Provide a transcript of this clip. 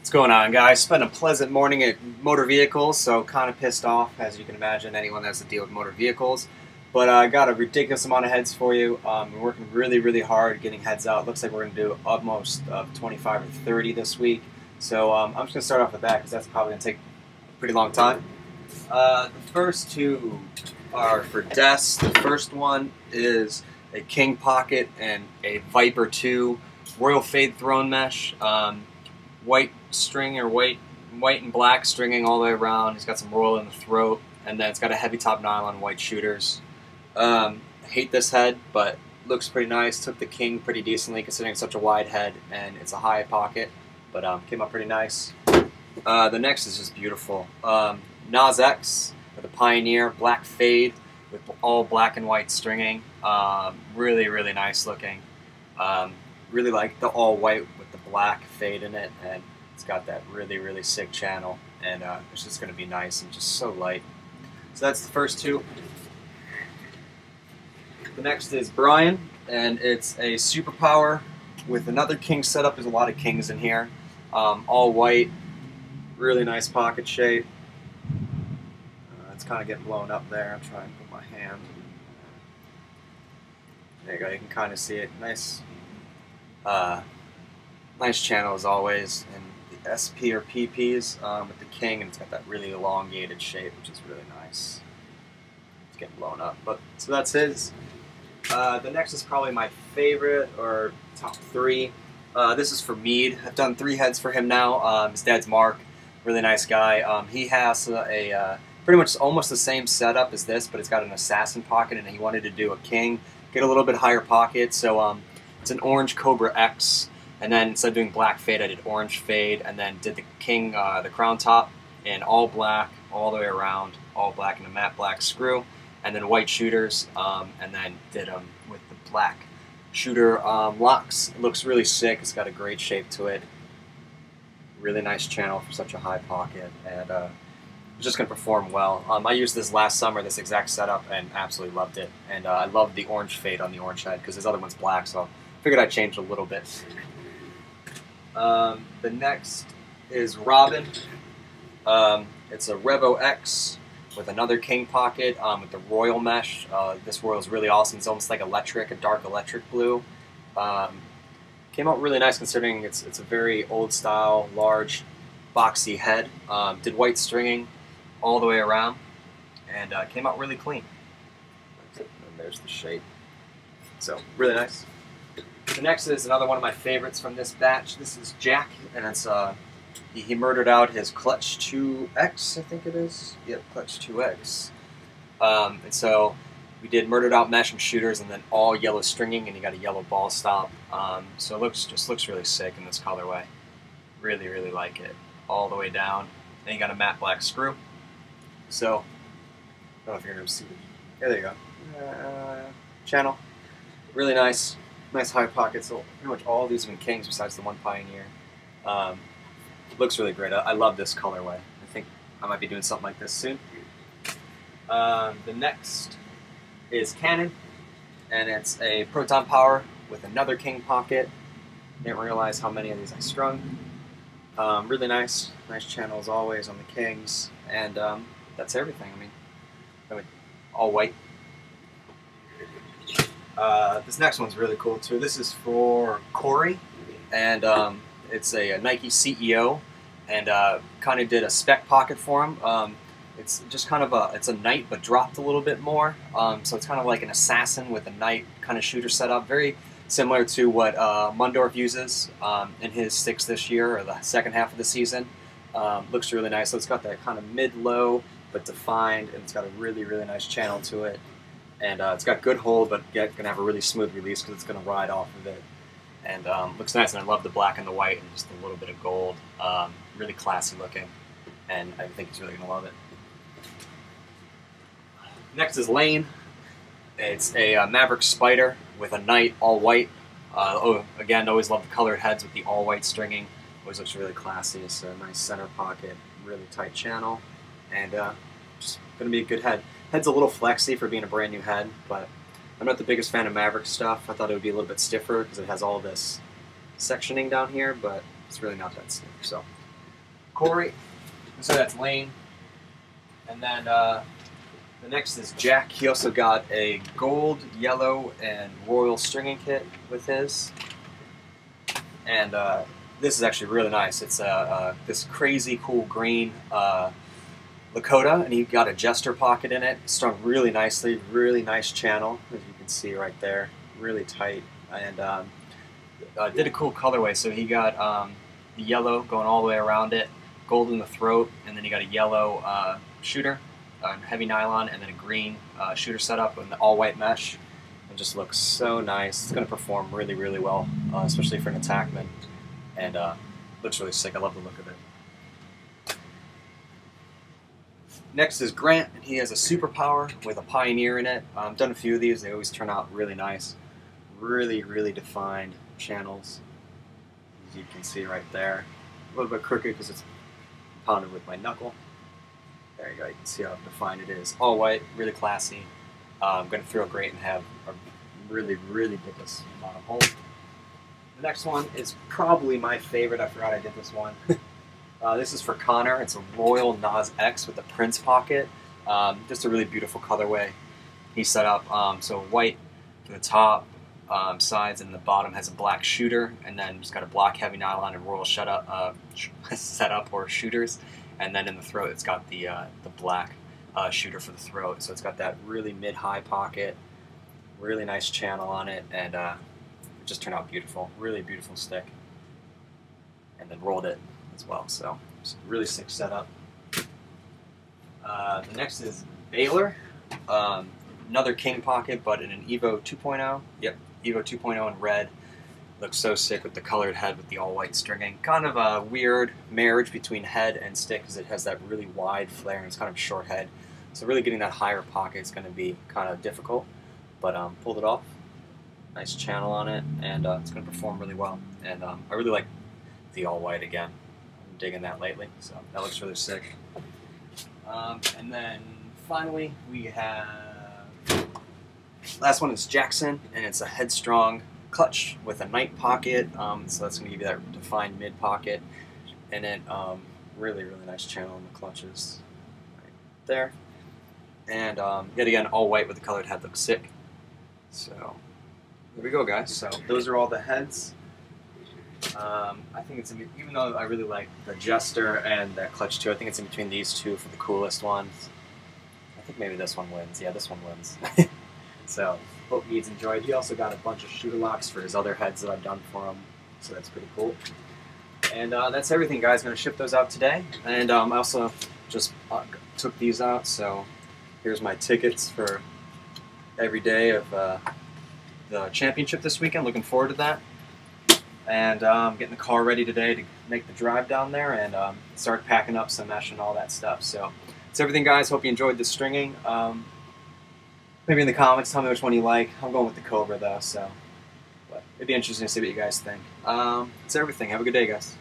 What's going on, guys? Spent a pleasant morning at motor vehicles, so kind of pissed off, as you can imagine, anyone that has to deal with motor vehicles. But I got a ridiculous amount of heads for you. We're working really hard getting heads out. Looks like we're going to do almost 25 or 30 this week. So I'm just going to start off with that because that's probably going to take a pretty long time. The first two are for desks. The first one is a King Pocket and a Viper 2 Royal Fade Throne Mesh. White string or white and black stringing all the way around. He's got some royal in the throat, and then it's got a heavy top nylon white shooters. I hate this head, but looks pretty nice. Took the King pretty decently considering it's such a wide head and it's a high pocket, but came out pretty nice. The next is just beautiful. Nas X with a Pioneer black fade with all black and white stringing. Really nice looking. Really like the all white with the black fade in it, and it's got that really sick channel, and it's just going to be nice and just so light. So that's the first two. The next is Brian, and it's a Superpower with another King setup. There's a lot of Kings in here. All white, really nice pocket shape. It's kind of getting blown up there. I'm trying to put my hand. There you go. You can kind of see it. Nice. Nice channel as always, and the SP or PPs with the King, and it's got that really elongated shape, which is really nice. It's getting blown up, but so that's his. The next is probably my favorite, or top three. This is for Mead. I've done 3 heads for him now. His dad's Mark, really nice guy. He has a pretty much almost the same setup as this, but it's got an assassin pocket, and he wanted to do a King, get a little bit higher pocket, so it's an orange Cobra X, and then instead of doing black fade, I did orange fade, and then did the King, the crown top, in all black, all the way around, all black and a matte black screw, and then white shooters, and then did them with the black shooter locks. It looks really sick. It's got a great shape to it. Really nice channel for such a high pocket, and it's just going to perform well. I used this last summer, this exact setup, and absolutely loved it. And I loved the orange fade on the orange head because his other one's black, so I figured I'd change a little bit. The next is Robin. It's a Revo X with another King pocket with the royal mesh. This royal is really awesome. It's almost like electric, a dark electric blue. Came out really nice considering it's a very old style, large, boxy head. Did white stringing all the way around, and came out really clean. And there's the shape. So really nice. The next is another one of my favorites from this batch. This is Jack, and it's he murdered out his Clutch 2X, I think it is. Yep, Clutch 2X. And so we did murdered out mesh and shooters, and then all yellow stringing, and you got a yellow ball stop. So it just looks really sick in this colorway. Really like it all the way down. And you got a matte black screw. So I don't know if you're gonna see it. Yeah, there you go. Channel, really nice. Nice high pockets. So pretty much all of these have been Kings besides the one Pioneer. Looks really great. I love this colorway. I think I might be doing something like this soon. The next is Canon, and it's a Proton Power with another King pocket. Didn't realize how many of these I strung. Really nice channel as always on the Kings, and that's everything. I mean, all white. This next one's really cool too. This is for Corey, and it's a Nike CEO, and kind of did a spec pocket for him. It's just kind of it's a Knight but dropped a little bit more, so it's kind of like an assassin with a Knight kind of shooter setup, very similar to what Mundorf uses in his 6 this year, or the second half of the season. Looks really nice. So it's got that kind of mid-low but defined, and it's got a really nice channel to it. And it's got good hold, but going to have a really smooth release because it's going to ride off of it. And looks nice, and I love the black and the white and just a little bit of gold. Really classy looking, and I think he's really going to love it. Next is Lane. It's a Maverick Spider with a Knight all white. Again, always love the colored heads with the all white stringing. Always looks really classy. It's a nice center pocket, really tight channel, and just going to be a good head. Head's a little flexy for being a brand new head, but I'm not the biggest fan of Maverick stuff. I thought it would be a little bit stiffer because it has all this sectioning down here, but it's really not that stiff. So Corey. So that's Lane. And then the next is Jack. He also got a gold, yellow, and royal stringing kit with his. And this is actually really nice. It's this crazy cool green Lakota, and he got a jester pocket in it. Strung really nicely, really nice channel, as you can see right there, really tight. And did a cool colorway. So he got the yellow going all the way around it, gold in the throat, and then he got a yellow shooter, heavy nylon, and then a green shooter setup with the all-white mesh. It just looks so nice. It's going to perform really, really well, especially for an attackman. And looks really sick. I love the look of it. Next is Grant, and he has a Superpower with a Pioneer in it. I've done a few of these. They always turn out really nice. Really, really defined channels, as you can see right there. A little bit crooked because it's pounded with my knuckle. There you go. You can see how defined it is. All white, really classy. Going to throw great and have a really, really ridiculous amount of hold. The next one is probably my favorite. I forgot I did this one. This is for Connor. It's a Royal Nas X with a Prince pocket. Just a really beautiful colorway. He set up so white for the top, sides, and the bottom has a black shooter, and then just got a black heavy nylon and royal setup or shooters, and then in the throat it's got the black shooter for the throat. So it's got that really mid-high pocket, really nice channel on it, and it just turned out beautiful. Really beautiful stick, and then rolled it as well. So it's a really sick setup. The next is Baylor. Another king pocket, but in an Evo 2.0. Yep, Evo 2.0 in red. Looks so sick with the colored head with the all-white stringing. Kind of a weird marriage between head and stick because it has that really wide flare and it's kind of a short head. So really getting that higher pocket is going to be kind of difficult, but pulled it off. Nice channel on it, and it's going to perform really well. And I really like the all-white again. I'm digging that lately, so that looks really sick. And then finally we have... Last one is Jackson, and it's a headstrong clutch with a night pocket, so that's going to give you that defined mid pocket, and then really, really nice channel in the clutches right there. And yet again, all white with the colored head looks sick. So there we go, guys. So those are all the heads. I think it's even though I really like the Jester and that clutch too, I think it's in between these two for the coolest ones. I think maybe this one wins. Yeah, this one wins. So, hope you guys enjoyed. He also got a bunch of shooter locks for his other heads that I've done for him, so that's pretty cool. And that's everything, guys. I'm going to ship those out today. And I also just took these out, so here's my tickets for every day of the championship this weekend. Looking forward to that. And getting the car ready today to make the drive down there and start packing up some mesh and all that stuff. So, that's everything, guys. Hope you enjoyed this stringing. Maybe in the comments, tell me which one you like. I'm going with the Cobra, though, so but it'd be interesting to see what you guys think. That's everything. Have a good day, guys.